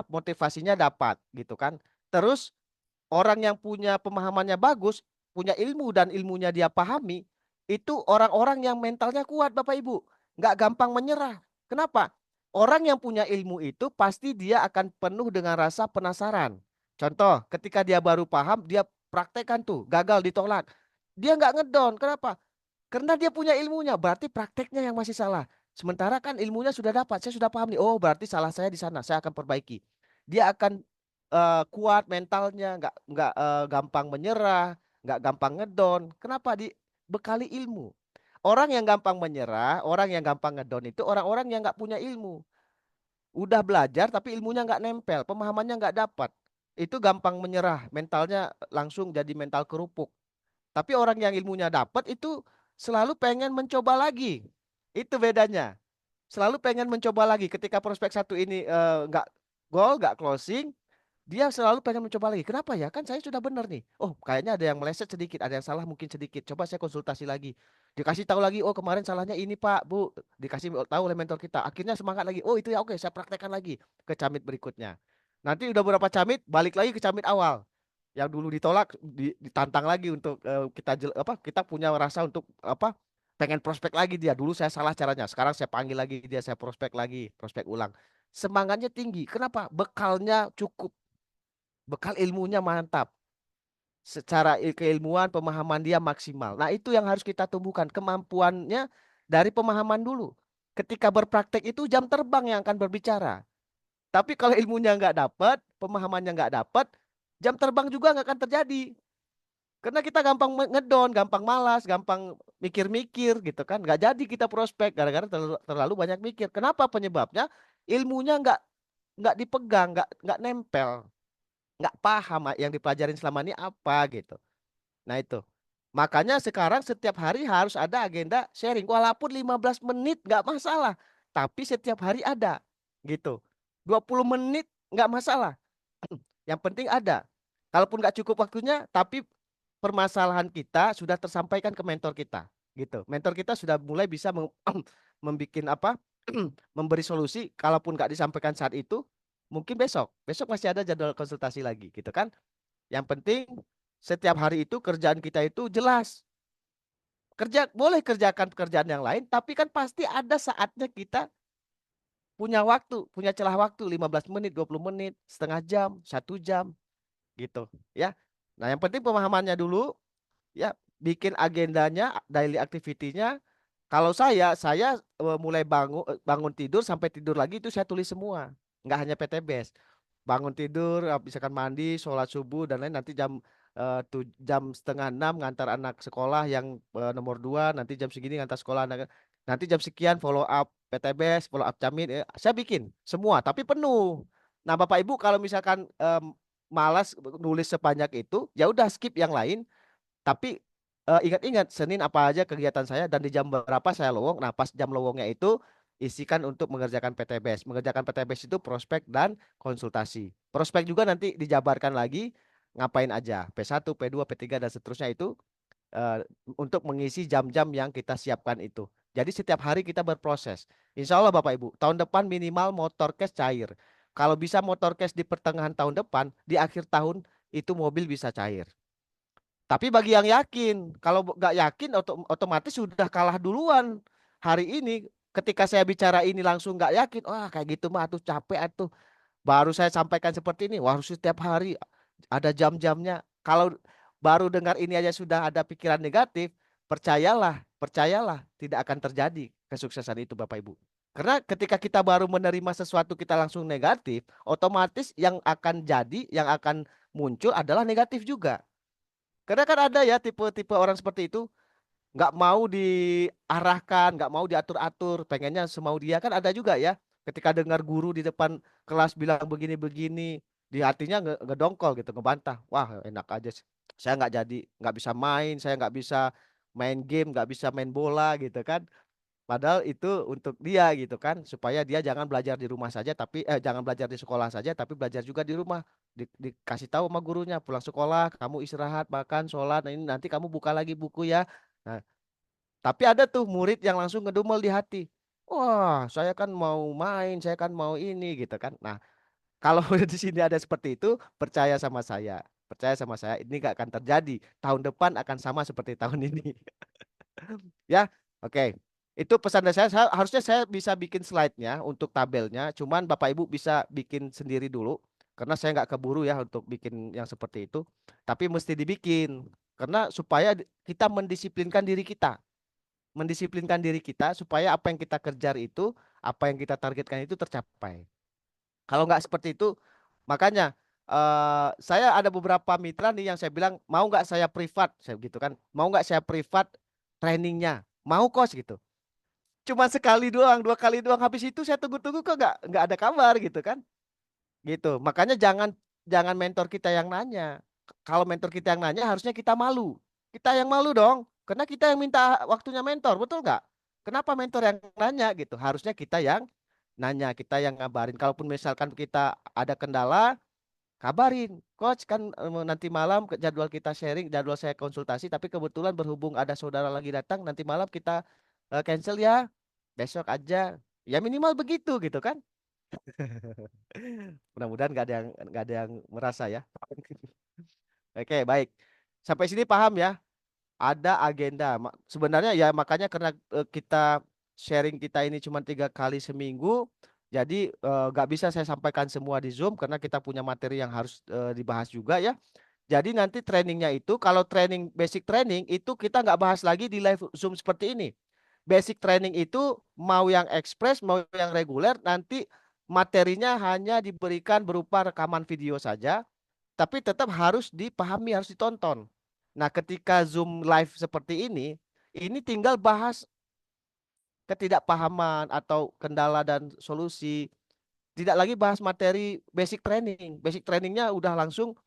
motivasinya dapat gitu kan. Terus orang yang punya pemahamannya bagus, punya ilmu dan ilmunya dia pahami, itu orang-orang yang mentalnya kuat, Bapak Ibu. Nggak gampang menyerah. Kenapa? Orang yang punya ilmu itu pasti dia akan penuh dengan rasa penasaran. Contoh, ketika dia baru paham, dia praktekkan tuh, gagal ditolak. Dia nggak ngedon. Kenapa? Karena dia punya ilmunya, berarti prakteknya yang masih salah. Sementara kan ilmunya sudah dapat, saya sudah paham nih. Oh, berarti salah saya di sana. Saya akan perbaiki. Dia akan kuat mentalnya, nggak gampang menyerah, nggak gampang ngedon. Kenapa? Dibekali ilmu. Orang yang gampang menyerah, orang yang gampang ngedon itu orang-orang yang nggak punya ilmu. Udah belajar tapi ilmunya nggak nempel, pemahamannya nggak dapat. Itu gampang menyerah, mentalnya langsung jadi mental kerupuk. Tapi orang yang ilmunya dapat itu selalu pengen mencoba lagi. Itu bedanya. Selalu pengen mencoba lagi. Ketika prospek satu ini nggak gol, nggak closing, dia selalu pengen mencoba lagi. Kenapa ya? Kan saya sudah benar nih. Oh, kayaknya ada yang meleset sedikit, ada yang salah mungkin sedikit. Coba saya konsultasi lagi. Dikasih tahu lagi, oh kemarin salahnya ini Pak, Bu. Dikasih tahu oleh mentor kita. Akhirnya semangat lagi. Oh, itu ya oke, saya praktekkan lagi ke camit berikutnya. Nanti udah beberapa camit, balik lagi ke camit awal. Yang dulu ditolak, ditantang lagi untuk kita punya rasa untuk apa? Pengen prospek lagi dia. Dulu saya salah caranya. Sekarang saya panggil lagi dia, saya prospek lagi, prospek ulang. Semangatnya tinggi. Kenapa? Bekalnya cukup, bekal ilmunya mantap, secara keilmuan pemahaman dia maksimal. Nah, itu yang harus kita tumbuhkan kemampuannya dari pemahaman dulu. Ketika berpraktek itu jam terbang yang akan berbicara. Tapi kalau ilmunya nggak dapat, pemahamannya nggak dapat, jam terbang juga nggak akan terjadi. Karena kita gampang ngedon, gampang malas, gampang mikir-mikir gitu kan. Nggak jadi kita prospek gara-gara terlalu banyak mikir. Kenapa penyebabnya? Ilmunya nggak dipegang, nggak nempel, nggak paham yang dipelajarin selama ini apa gitu. Nah itu. Makanya sekarang setiap hari harus ada agenda sharing. Walaupun 15 menit nggak masalah. Tapi setiap hari ada. Gitu. 20 menit nggak masalah. Yang penting ada. Kalaupun nggak cukup waktunya, tapi permasalahan kita sudah tersampaikan ke mentor kita. Gitu. Mentor kita sudah mulai bisa membikin apa? Memberi solusi. Kalaupun nggak disampaikan saat itu, mungkin besok. Besok masih ada jadwal konsultasi lagi. Gitu kan. Yang penting setiap hari itu kerjaan kita itu jelas. Kerja boleh kerjakan pekerjaan yang lain, tapi kan pasti ada saatnya kita punya waktu, punya celah waktu 15 menit, 20 menit, setengah jam, 1 jam gitu ya. Nah, yang penting pemahamannya dulu ya, bikin agendanya, daily activity-nya. Kalau saya mulai bangun tidur sampai tidur lagi itu saya tulis semua. Nggak hanya PTBS. Bangun tidur, misalkan mandi, sholat subuh dan lain nanti jam setengah 6 ngantar anak sekolah yang nomor 2, nanti jam segini ngantar sekolah anak, nanti jam sekian follow up PTBS, follow up camit, saya bikin semua tapi penuh. Nah, Bapak Ibu kalau misalkan malas nulis sebanyak itu, ya udah skip yang lain. Tapi ingat-ingat Senin apa aja kegiatan saya dan di jam berapa saya lowong. Nah, pas jam lowongnya itu isikan untuk mengerjakan PTBS. Mengerjakan PTBS itu prospek dan konsultasi. Prospek juga nanti dijabarkan lagi ngapain aja. P1, P2, P3 dan seterusnya itu eh, untuk mengisi jam-jam yang kita siapkan itu. Jadi setiap hari kita berproses. Insya Allah Bapak Ibu, tahun depan minimal motor cash cair. Kalau bisa motor cash di pertengahan tahun depan, di akhir tahun itu mobil bisa cair. Tapi bagi yang yakin, kalau nggak yakin otomatis sudah kalah duluan. Hari ini ketika saya bicara ini langsung nggak yakin, wah kayak gitu mah tuh capek atuh. Baru saya sampaikan seperti ini, wah harus setiap hari ada jam-jamnya. Kalau baru dengar ini aja sudah ada pikiran negatif, percayalah, percayalah tidak akan terjadi kesuksesan itu Bapak Ibu. Karena ketika kita baru menerima sesuatu kita langsung negatif, otomatis yang akan jadi, yang akan muncul adalah negatif juga. Karena kan ada ya tipe-tipe orang seperti itu, nggak mau diarahkan, nggak mau diatur-atur, pengennya semau dia kan ada juga ya. Ketika dengar guru di depan kelas bilang begini-begini, di hatinya ngedongkol gitu, ngebantah. Wah enak aja, saya nggak jadi, nggak bisa main, saya nggak bisa main game, nggak bisa main bola gitu kan. Padahal itu untuk dia gitu kan, supaya dia jangan belajar di rumah saja, tapi jangan belajar di sekolah saja, tapi belajar juga di rumah. Dikasih tahu sama gurunya, pulang sekolah, kamu istirahat, makan, sholat, nah ini nanti kamu buka lagi buku ya. Nah, tapi ada tuh murid yang langsung ngedumel di hati. Wah, saya kan mau main, saya kan mau ini gitu kan. Nah, kalau di sini ada seperti itu, percaya sama saya. Percaya sama saya, ini gak akan terjadi. Tahun depan akan sama seperti tahun ini. Ya, oke. Itu pesan dari harusnya saya bisa bikin slide-nya untuk tabelnya. Cuman Bapak Ibu bisa bikin sendiri dulu. Karena saya nggak keburu ya untuk bikin yang seperti itu. Tapi mesti dibikin. Karena supaya kita mendisiplinkan diri kita. mendisiplinkan diri kita supaya apa yang kita kejar itu, apa yang kita targetkan itu tercapai. Kalau nggak seperti itu, makanya saya ada beberapa mitra nih yang saya bilang mau nggak saya privat, saya gitu kan, mau nggak saya privat trainingnya, mau kos gitu. Cuma sekali doang, 2 kali doang, habis itu saya tunggu-tunggu kok nggak ada kabar gitu kan, gitu. Makanya jangan jangan mentor kita yang nanya. Kalau mentor kita yang nanya harusnya kita malu. Kita yang malu dong, karena kita yang minta waktunya mentor, betul nggak? Kenapa mentor yang nanya gitu? Harusnya kita yang nanya, kita yang ngabarin. Kalaupun misalkan kita ada kendala, kabarin. Coach kan nanti malam jadwal kita sharing, jadwal saya konsultasi, tapi kebetulan berhubung ada saudara lagi datang, nanti malam kita cancel ya. Besok aja. Ya minimal begitu gitu kan. Mudah-mudahan nggak ada yang merasa ya. Oke, baik. Sampai sini paham ya? Ada agenda. Sebenarnya ya makanya karena kita sharing kita ini cuma 3 kali seminggu, jadi nggak bisa saya sampaikan semua di Zoom karena kita punya materi yang harus dibahas juga ya. Jadi nanti trainingnya itu kalau training basic training itu kita nggak bahas lagi di live Zoom seperti ini. Basic training itu mau yang ekspres mau yang reguler nanti materinya hanya diberikan berupa rekaman video saja tapi tetap harus dipahami, harus ditonton. Nah, ketika Zoom live seperti ini tinggal bahas ketidakpahaman atau kendala dan solusi. Tidak lagi bahas materi basic training. Basic trainingnya udah langsung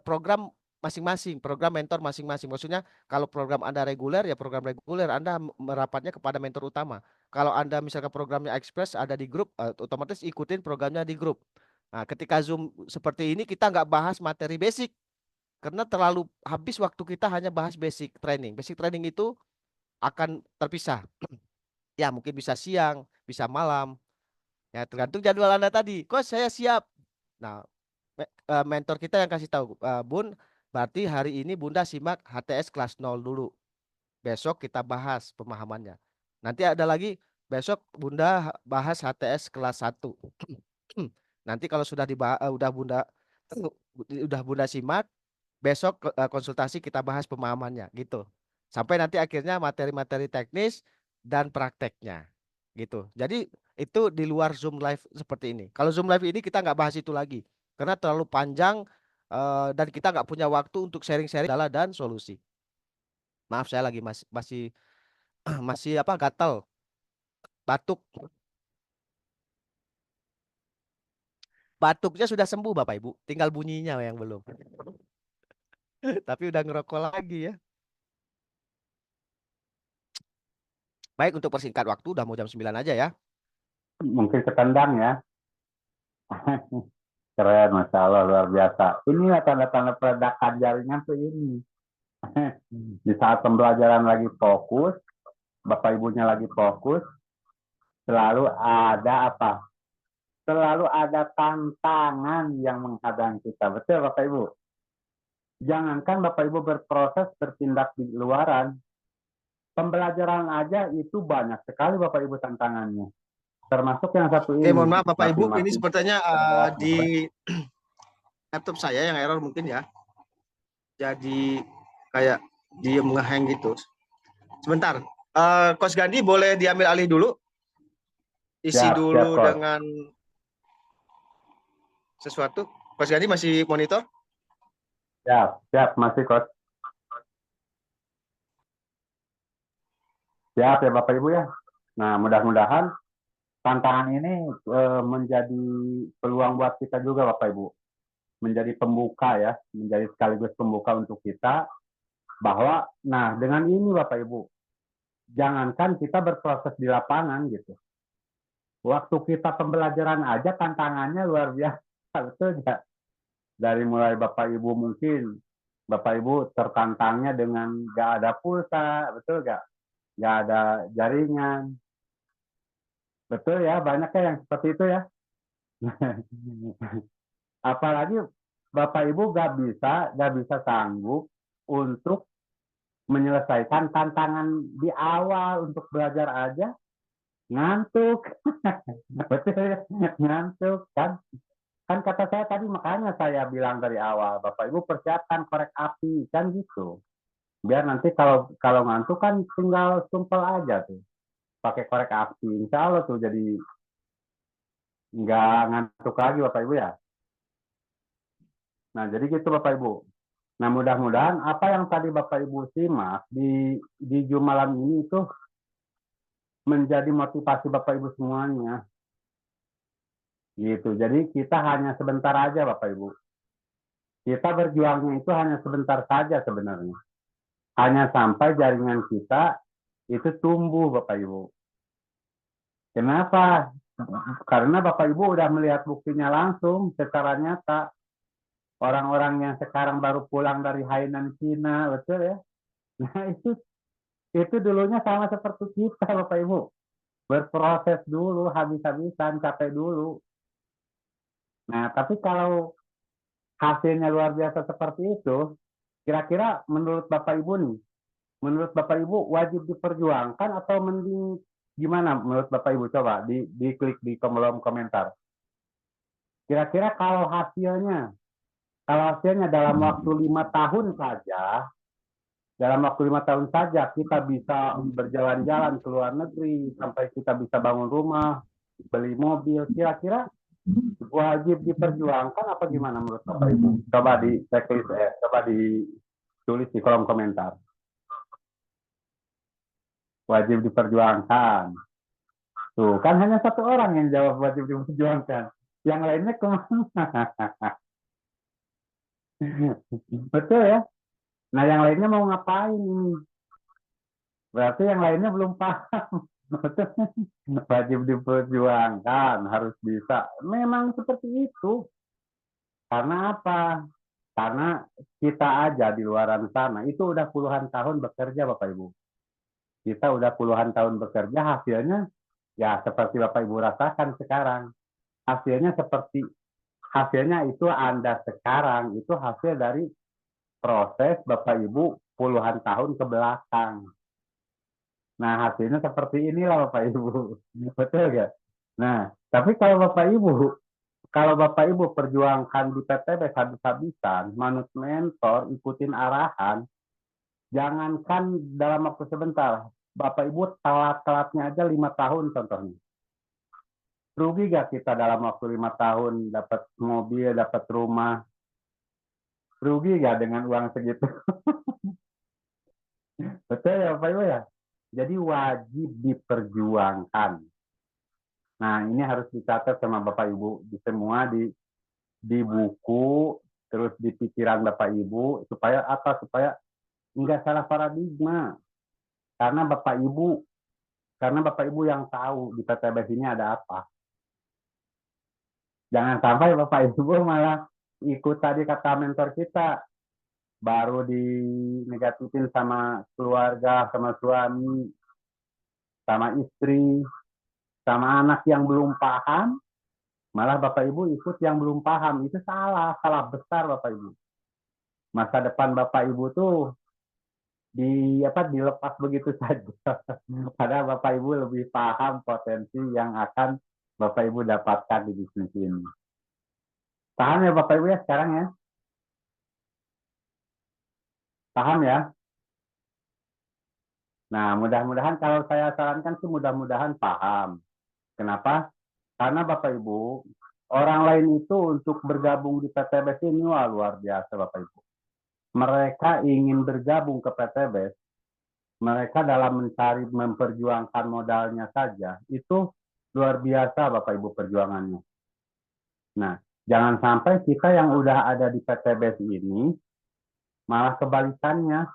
program masing-masing, program mentor masing-masing. Maksudnya kalau program Anda reguler, ya program reguler Anda merapatnya kepada mentor utama. Kalau Anda misalkan programnya Express ada di grup, otomatis ikutin programnya di grup. Nah, ketika Zoom seperti ini kita nggak bahas materi basic karena terlalu habis waktu kita hanya bahas basic training. Basic training itu akan terpisah. Ya, mungkin bisa siang, bisa malam. Ya, tergantung jadwal Anda tadi. Kok saya siap. Nah, mentor kita yang kasih tahu, Bun, berarti hari ini Bunda simak HTS kelas 0 dulu. Besok kita bahas pemahamannya. Nanti ada lagi besok Bunda bahas HTS kelas 1. Nanti kalau sudah udah Bunda udah Bunda simak, besok konsultasi kita bahas pemahamannya gitu. Sampai nanti akhirnya materi-materi teknis dan prakteknya gitu. Jadi itu di luar Zoom live seperti ini. Kalau Zoom live ini kita nggak bahas itu lagi karena terlalu panjang dan kita nggak punya waktu untuk sharing-sharing kendala dan solusi. Maaf saya lagi masih masih apa gatal, batuk. Batuknya sudah sembuh Bapak Ibu, tinggal bunyinya yang belum. Tapi udah ngerokok lagi ya. Baik untuk persingkat waktu udah mau jam 9 aja ya. Mungkin sekendang ya. Keren, Masya Allah, luar biasa. Inilah tanda-tanda peledakan jaringan tuh ini. Di saat pembelajaran lagi fokus, Bapak Ibunya lagi fokus, selalu ada apa? Selalu ada tantangan yang menghadang kita. Betul Bapak Ibu? Jangankan Bapak Ibu berproses bertindak di luaran, pembelajaran aja itu banyak sekali Bapak Ibu tantangannya. Termasuk yang satu Oke, mohon ini, maaf Bapak Ibu, ini masing-masing sepertinya adalah di laptop saya yang error mungkin ya. Jadi kayak diem ngehang gitu. Sebentar, Coach Gandhi boleh diambil alih dulu, isi siap, siap, dulu Coach. dengan sesuatu. Coach Gandhi masih monitor? Siap, siap, masih Coach. Siap ya Bapak Ibu ya. Nah, mudah-mudahan tantangan ini menjadi peluang buat kita juga Bapak Ibu. Menjadi pembuka ya, menjadi sekaligus pembuka untuk kita bahwa nah dengan ini Bapak Ibu, jangankan kita berproses di lapangan gitu. Waktu kita pembelajaran aja tantangannya luar biasa, betul nggak? Dari mulai Bapak Ibu mungkin Bapak Ibu tertantangnya dengan nggak ada pulsa, betul nggak? Nggak ada jaringan, betul ya, banyaknya yang seperti itu ya. Apalagi Bapak Ibu nggak bisa sanggup untuk menyelesaikan tantangan di awal untuk belajar aja ngantuk. Betul ya, ngantuk kan. Kan kata saya tadi makanya saya bilang dari awal, Bapak Ibu persiapkan korek api kan gitu. Biar nanti kalau kalau ngantuk kan tinggal sumpel aja tuh, pakai korek api. Insya Allah tuh jadi nggak ngantuk lagi Bapak Ibu ya. Nah, jadi gitu Bapak Ibu. Nah, mudah-mudahan apa yang tadi Bapak Ibu simak di Jumalan ini itu menjadi motivasi Bapak Ibu semuanya. Gitu. Jadi kita hanya sebentar aja Bapak Ibu. Kita berjuangnya itu hanya sebentar saja sebenarnya. Hanya sampai jaringan kita itu tumbuh Bapak Ibu. Kenapa? Karena Bapak Ibu udah melihat buktinya langsung secara nyata. Orang-orang yang sekarang baru pulang dari Hainan Cina, betul ya? Nah, itu dulunya sama seperti kita, Bapak Ibu. Berproses dulu, habis-habisan, capek dulu. Nah, tapi kalau hasilnya luar biasa seperti itu, kira-kira menurut Bapak Ibu nih, menurut Bapak Ibu wajib diperjuangkan atau mending gimana menurut Bapak Ibu? Coba diklik di kolom komentar. Kira-kira kalau hasilnya dalam waktu 5 tahun saja, dalam waktu 5 tahun saja kita bisa berjalan-jalan ke luar negeri sampai kita bisa bangun rumah, beli mobil, kira-kira wajib diperjuangkan apa gimana menurut Bapak Ibu? Coba di checklist coba ditulis di kolom komentar. Wajib diperjuangkan. Tuh, kan hanya satu orang yang jawab wajib diperjuangkan. Yang lainnya kemana? Betul ya? Nah, yang lainnya mau ngapain ini? Berarti yang lainnya belum paham. Wajib diperjuangkan, harus bisa. Memang seperti itu. Karena apa? Karena kita aja di luar sana itu udah puluhan tahun bekerja Bapak Ibu. Kita udah puluhan tahun bekerja, hasilnya ya seperti Bapak Ibu rasakan sekarang. Hasilnya seperti hasilnya itu Anda sekarang itu hasil dari proses Bapak Ibu puluhan tahun ke belakang. Nah, hasilnya seperti inilah Bapak Ibu. Betul nggak? Nah, tapi kalau Bapak Ibu perjuangkan di PTB habis-habisan, manut mentor, ikutin arahan, jangankan dalam waktu sebentar, Bapak Ibu telat-telatnya aja 5 tahun contohnya. Rugi gak kita dalam waktu 5 tahun dapat mobil, dapat rumah? Rugi gak dengan uang segitu? Betul ya Bapak Ibu ya? Jadi wajib diperjuangkan. Nah, ini harus dicatat sama Bapak Ibu di semua di buku, terus di pikiran Bapak Ibu supaya apa? Supaya nggak salah paradigma. Karena Bapak Ibu karena Bapak Ibu yang tahu di PTBS ini ada apa. Jangan sampai Bapak Ibu malah ikut tadi kata mentor kita, baru di negatifin sama keluarga, sama suami, sama istri, sama anak yang belum paham, malah Bapak Ibu ikut yang belum paham. Itu salah, salah besar Bapak Ibu. Masa depan Bapak Ibu tuh dilepas begitu saja. Padahal Bapak Ibu lebih paham potensi yang akan Bapak Ibu dapatkan di bisnis ini. Paham ya Bapak Ibu ya sekarang ya? Paham ya? Nah, mudah-mudahan kalau saya sarankan sih mudah-mudahan paham. Kenapa? Karena Bapak Ibu, orang lain itu untuk bergabung di PTBS ini wah, luar biasa Bapak Ibu. Mereka ingin bergabung ke PTBS, mereka dalam mencari memperjuangkan modalnya saja, itu luar biasa Bapak Ibu perjuangannya. Nah, jangan sampai kita yang udah ada di PTBS ini malah kebalikannya.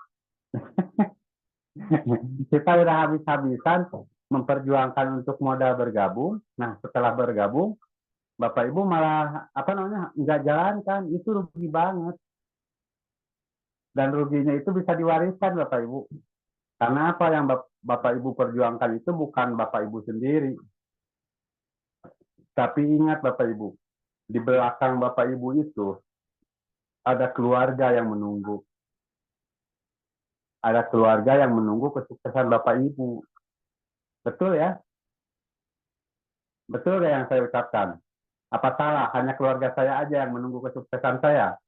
Kita udah habis-habisan memperjuangkan untuk modal bergabung. Nah, setelah bergabung, Bapak Ibu malah apa namanya nggak jalankan, itu rugi banget. Dan ruginya itu bisa diwariskan Bapak Ibu. Karena apa yang Bapak Ibu perjuangkan itu bukan Bapak Ibu sendiri. Tapi ingat Bapak Ibu, di belakang Bapak Ibu itu ada keluarga yang menunggu. Ada keluarga yang menunggu kesuksesan Bapak Ibu. Betul ya? Betul ya yang saya ucapkan? Apa salah? Hanya keluarga saya aja yang menunggu kesuksesan saya.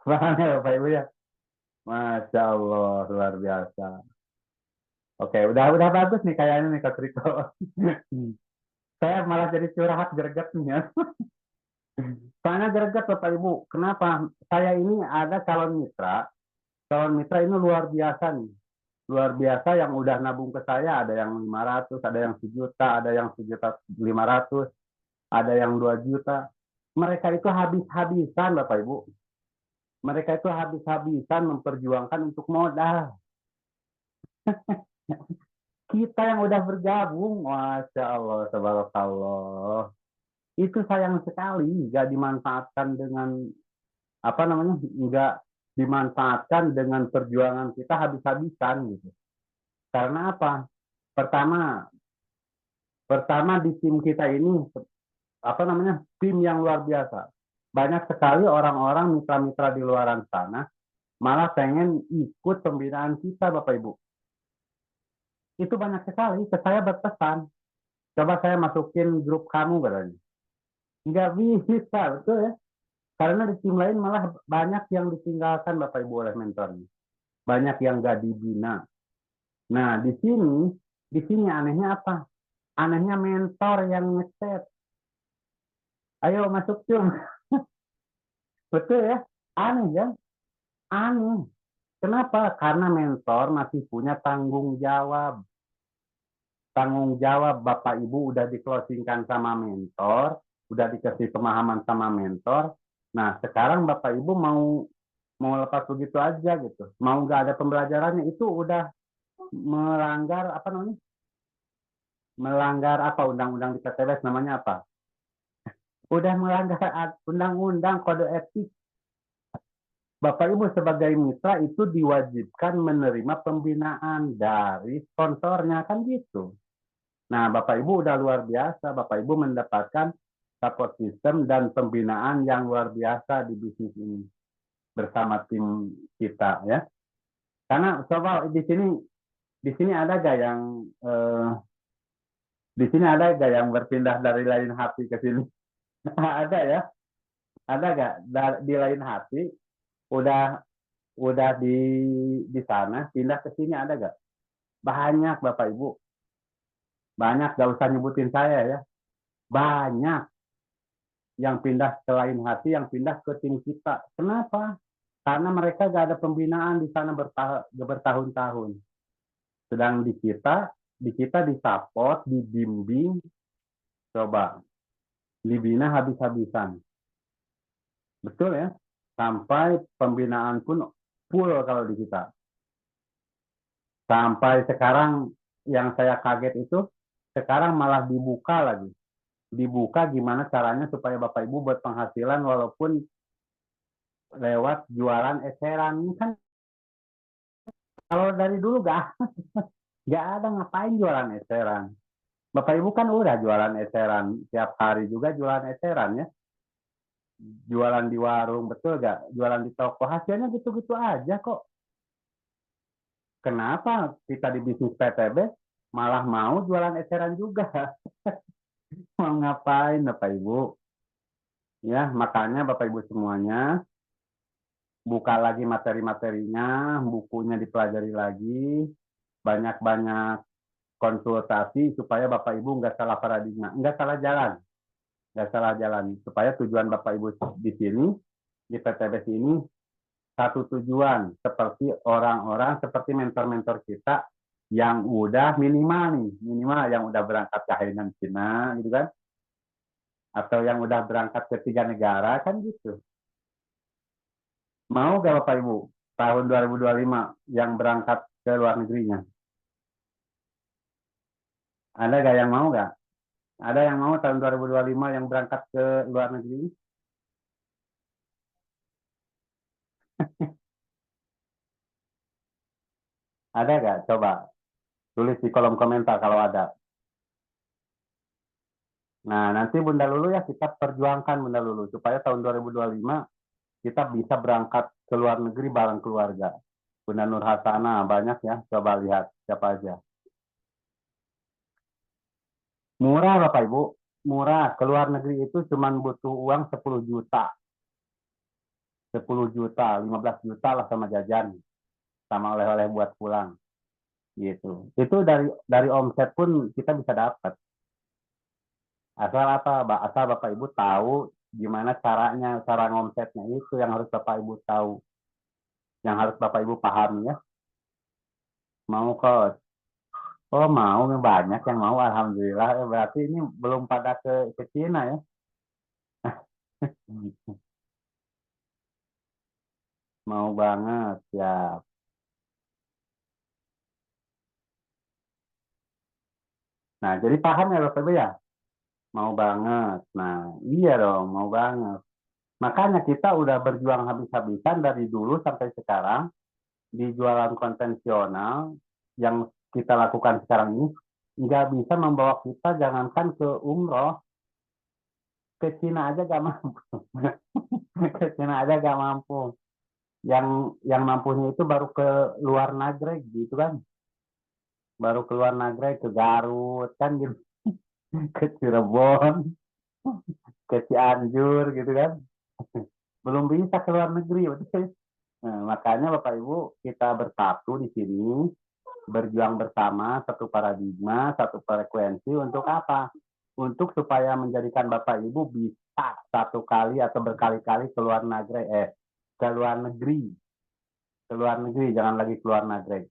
Paham ya Bapak Ibu ya? Masya Allah, luar biasa. Oke, udah bagus nih kayaknya nih Kak Riko. Saya malah jadi curhat greget nih ya. Soalnya greget Bapak Ibu. Kenapa? Saya ini ada calon mitra. Calon mitra ini luar biasa nih. Luar biasa yang udah nabung ke saya. Ada yang 500, ada yang sejuta, ada yang 1.500.000, ada yang 2 juta. Mereka itu habis-habisan Bapak Ibu. Mereka itu habis-habisan memperjuangkan untuk modal. Kita yang udah bergabung, Masya Allah, tabarakallah. Itu sayang sekali, nggak dimanfaatkan dengan, apa namanya, nggak dimanfaatkan dengan perjuangan kita habis-habisan gitu. Karena apa? Pertama, pertama di tim kita ini, apa namanya, tim yang luar biasa. Banyak sekali orang-orang mitra-mitra di luaran sana malah pengen ikut pembinaan kita, Bapak Ibu. Itu banyak sekali. Ke saya berpesan, coba saya masukin grup kamu katanya. Nggak bisa, betul ya. Karena di tim lain malah banyak yang ditinggalkan Bapak Ibu oleh mentornya. Banyak yang nggak dibina. Nah, di sini anehnya apa? Anehnya mentor yang ngeset. Ayo masuk tim. Betul ya? Aneh ya? Aneh. Kenapa? Karena mentor masih punya tanggung jawab. Tanggung jawab Bapak Ibu udah di-closingkan sama mentor, udah dikasih pemahaman sama mentor. Nah, sekarang Bapak Ibu mau mau lepas begitu aja gitu. Mau nggak ada pembelajarannya itu udah melanggar apa namanya? Melanggar apa undang-undang di PTBS namanya apa? Udah melanggar undang-undang kode etik. Bapak Ibu sebagai mitra itu diwajibkan menerima pembinaan dari sponsornya kan gitu. Nah, Bapak Ibu udah luar biasa. Bapak Ibu mendapatkan support system dan pembinaan yang luar biasa di bisnis ini bersama tim kita ya. Karena coba di sini ada gak yang eh, di sini ada gak yang berpindah dari lain hati ke sini? Ada ya? Ada gak di lain hati udah udah di sana pindah ke sini ada gak? Banyak Bapak Ibu, banyak gak usah nyebutin saya ya. Banyak yang pindah ke lain hati, yang pindah ke tim kita. Kenapa? Karena mereka gak ada pembinaan di sana bertahun-tahun. Sedang di kita disupport, dibimbing, coba dibina habis-habisan. Betul ya? Sampai pembinaan pun full kalau di kita. Sampai sekarang yang saya kaget itu, sekarang malah dibuka lagi. Dibuka gimana caranya supaya Bapak Ibu buat penghasilan walaupun lewat jualan eceran. Kan kalau dari dulu gak ada ngapain jualan eceran. Bapak Ibu kan udah jualan eceran. Tiap hari juga jualan eceran ya. Jualan di warung, betul gak? Jualan di toko. Hasilnya gitu-gitu aja kok. Kenapa kita di bisnis PTB malah mau jualan eceran juga? Mau ngapain Bapak Ibu? Ya, makanya Bapak Ibu semuanya buka lagi materi-materinya, bukunya dipelajari lagi, banyak-banyak konsultasi supaya Bapak Ibu nggak salah paradigma, nggak salah jalan, nggak salah jalan. Supaya tujuan Bapak Ibu di sini, di PTBS ini, satu tujuan, seperti orang-orang, seperti mentor-mentor kita yang udah minimal nih, minimal yang udah berangkat ke Hainan Cina, gitu kan, atau yang udah berangkat ke 3 negara, kan gitu. Mau gak Bapak Ibu tahun 2025 yang berangkat ke luar negerinya? Ada gak yang mau gak? Ada yang mau tahun 2025 yang berangkat ke luar negeri? Ada gak? Coba tulis di kolom komentar kalau ada. Nah, nanti Bunda Lulu ya kita perjuangkan Bunda Lulu supaya tahun 2025 kita bisa berangkat ke luar negeri bareng keluarga. Bunda Nur Hasana banyak ya, coba lihat siapa aja. Murah Bapak Ibu, murah. Ke luar negeri itu cuma butuh uang 10 juta. 10 juta, 15 juta lah sama jajan, sama oleh-oleh buat pulang gitu. Itu dari omset pun kita bisa dapat. Asal apa, asal Bapak Ibu tahu gimana caranya, cara ngomsetnya itu yang harus Bapak Ibu tahu, yang harus Bapak Ibu pahami ya. Mau kok, oh mau banyak yang mau, alhamdulillah. Berarti ini belum pada ke Cina ya. Mau banget ya. Nah, jadi paham ya Bapak Ibu ya? Mau banget. Nah, iya dong, mau banget. Makanya kita udah berjuang habis-habisan dari dulu sampai sekarang di jualan konvensional yang kita lakukan sekarang ini nggak bisa membawa kita jangankan ke umroh, ke Cina aja gak mampu. Ke Cina aja gak mampu. Yang mampunya itu baru ke luar negeri gitu kan. Baru ke luar negeri, ke Garut kan gitu. Ke Cirebon, ke Cianjur gitu kan. Belum bisa ke luar negeri. Betul. Nah, makanya Bapak Ibu kita bersatu di sini, berjuang bersama satu paradigma, satu frekuensi untuk apa? Untuk supaya menjadikan Bapak Ibu bisa satu kali atau berkali-kali ke luar negeri, ke luar negeri, ke luar negeri, jangan lagi ke luar negeri.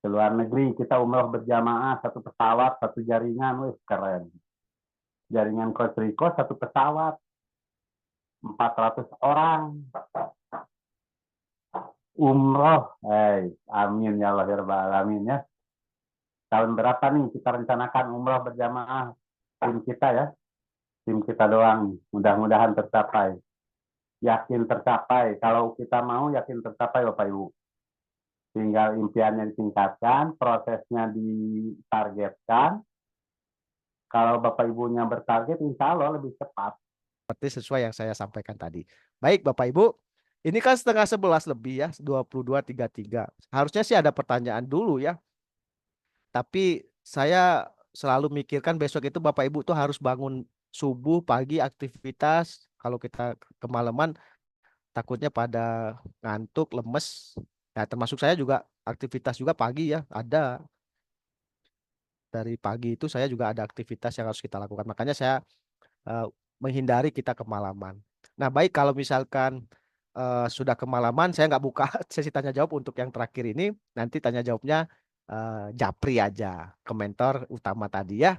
Ke luar negeri kita umroh berjamaah satu pesawat, satu jaringan, wih keren. Jaringan Costa Rica satu pesawat, 400 orang umroh. Amin ya Allah ya Rabbal Alamin ya. Tahun berapa nih kita rencanakan umroh berjamaah tim kita ya? Tim kita doang. Mudah-mudahan tercapai. Yakin tercapai. Kalau kita mau yakin tercapai Bapak Ibu. Tinggal impiannya ditingkatkan, prosesnya ditargetkan. Kalau Bapak Ibunya bertarget, insya Allah lebih cepat. Seperti sesuai yang saya sampaikan tadi. Baik Bapak Ibu, ini kan setengah 11 lebih ya, 22.33. Harusnya sih ada pertanyaan dulu ya. Tapi saya selalu mikirkan besok itu Bapak Ibu tuh harus bangun subuh, pagi, aktivitas. Kalau kita kemalaman takutnya pada ngantuk, lemes. Ya termasuk saya juga aktivitas juga pagi ya, ada. Dari pagi itu saya juga ada aktivitas yang harus kita lakukan. Makanya saya eh, menghindari kita kemalaman. Nah, baik kalau misalkan sudah kemalaman, saya nggak buka sesi tanya jawab untuk yang terakhir ini. Nanti tanya jawabnya japri aja ke mentor utama tadi ya.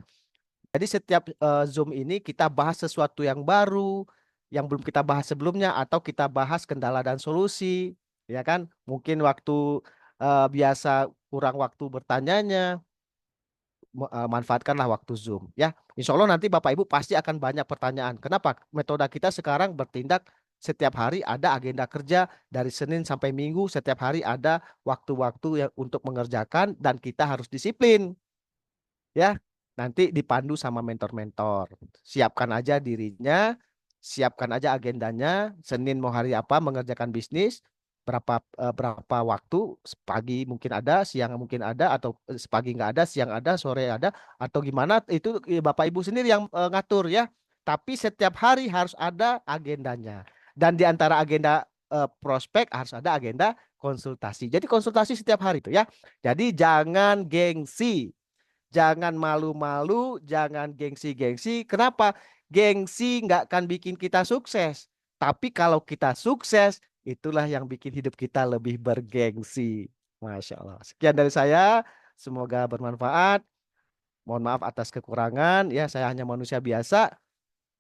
Jadi setiap Zoom ini kita bahas sesuatu yang baru, yang belum kita bahas sebelumnya, atau kita bahas kendala dan solusi, ya kan? Mungkin waktu biasa kurang waktu bertanyanya, manfaatkanlah waktu Zoom ya. Insya Allah nanti Bapak Ibu pasti akan banyak pertanyaan. Kenapa? Metode kita sekarang bertindak setiap hari ada agenda kerja dari Senin sampai Minggu, setiap hari ada waktu-waktu yang untuk mengerjakan dan kita harus disiplin ya. Nanti dipandu sama mentor-mentor. Siapkan aja dirinya, siapkan aja agendanya. Senin mau hari apa mengerjakan bisnis, berapa waktu, pagi mungkin ada, siang mungkin ada, atau pagi nggak ada, siang ada, sore ada, atau gimana itu Bapak Ibu sendiri yang ngatur ya. Tapi setiap hari harus ada agendanya. Dan di antara agenda prospek harus ada agenda konsultasi. Jadi konsultasi setiap hari itu ya. Jadi jangan gengsi. Jangan malu-malu, jangan gengsi-gengsi. Kenapa? Gengsi nggak akan bikin kita sukses. Tapi kalau kita sukses, itulah yang bikin hidup kita lebih bergengsi. Masya Allah. Sekian dari saya. Semoga bermanfaat. Mohon maaf atas kekurangan. Ya, saya hanya manusia biasa.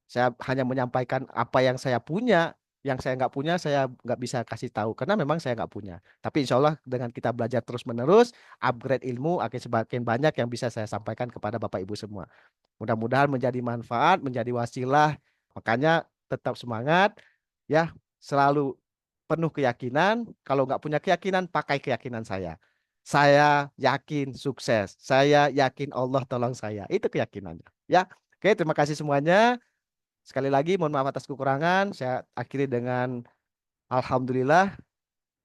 Saya hanya menyampaikan apa yang saya punya. Yang saya nggak punya, saya nggak bisa kasih tahu. Karena memang saya nggak punya. Tapi insya Allah dengan kita belajar terus-menerus, upgrade ilmu akan semakin banyak yang bisa saya sampaikan kepada Bapak Ibu semua. Mudah-mudahan menjadi manfaat, menjadi wasilah. Makanya tetap semangat. Ya, selalu penuh keyakinan. Kalau nggak punya keyakinan, pakai keyakinan saya. Saya yakin sukses. Saya yakin Allah tolong saya. Itu keyakinannya. Ya, oke, terima kasih semuanya. Sekali lagi mohon maaf atas kekurangan. Saya akhiri dengan alhamdulillah.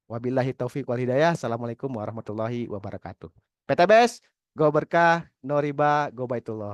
Wabillahi taufiq wal hidayah. Assalamualaikum warahmatullahi wabarakatuh. PTBS, go berkah, no riba, go baitullah.